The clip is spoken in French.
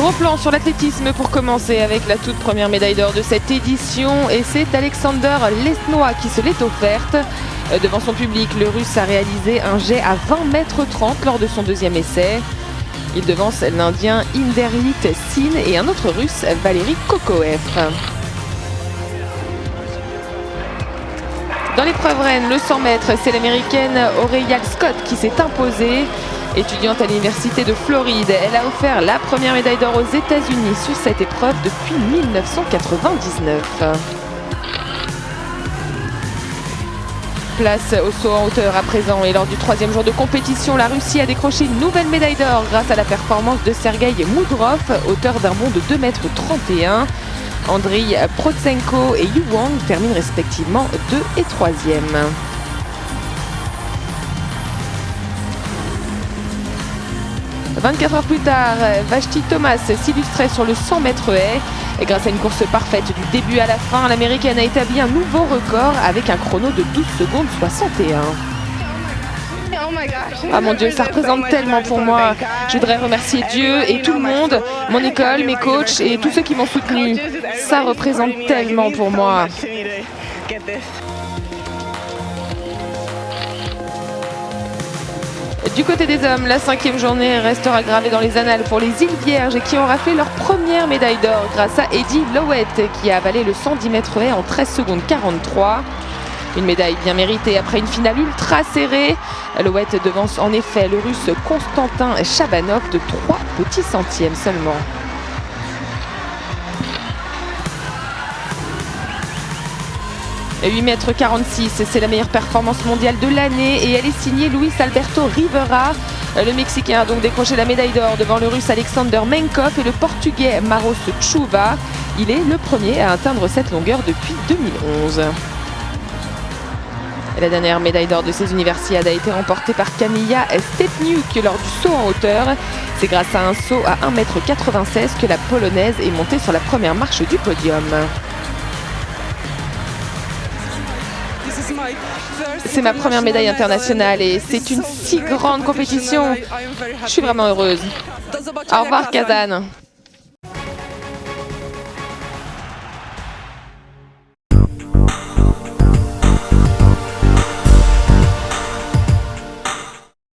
Gros plan sur l'athlétisme pour commencer avec la toute première médaille d'or de cette édition et c'est Alexander Lesnois qui se l'est offerte. Devant son public, le Russe a réalisé un jet à 20,30 m lors de son deuxième essai. Il devance l'Indien Inderjeet Singh et un autre Russe, Valery Kokoev. Dans l'épreuve reine, le 100 mètres, c'est l'américaine Aurelia Scott qui s'est imposée. Étudiante à l'université de Floride, elle a offert la première médaille d'or aux États-Unis sur cette épreuve depuis 1999. Place au saut en hauteur à présent et lors du troisième jour de compétition, la Russie a décroché une nouvelle médaille d'or grâce à la performance de Sergueï Moudrov, auteur d'un bond de 2,31 m. Andriy Protsenko et Yu Wang terminent respectivement 2 et 3e. « 24 heures plus tard, Vashti Thomas s'illustrait sur le 100 mètres haies. Et grâce à une course parfaite du début à la fin, l'Américaine a établi un nouveau record avec un chrono de 12 secondes 61. Ah mon Dieu, ça représente tellement pour moi. Je voudrais remercier Dieu et tout le monde, mon école, mes coachs et tous ceux qui m'ont soutenu. Ça représente tellement pour moi. Du côté des hommes, la 5e journée restera gravée dans les annales pour les îles Vierges qui ont raflé leur première médaille d'or grâce à Eddie Lowett qui a avalé le 110 mètres haies en 13 secondes 43. Une médaille bien méritée après une finale ultra serrée. Lowett devance en effet le Russe Konstantin Chabanov de 3 petits centièmes seulement. « 8,46 m, c'est la meilleure performance mondiale de l'année et elle est signée Luis Alberto Rivera. Le Mexicain a donc décroché la médaille d'or devant le Russe Alexander Menkov et le Portugais Maros Chuva. Il est le premier à atteindre cette longueur depuis 2011. La dernière médaille d'or de ces universiades a été remportée par Kamila Stepniuk lors du saut en hauteur. C'est grâce à un saut à 1,96 m que la Polonaise est montée sur la première marche du podium. C'est ma première médaille internationale et c'est une si grande compétition. Je suis vraiment heureuse. Au revoir Kazan.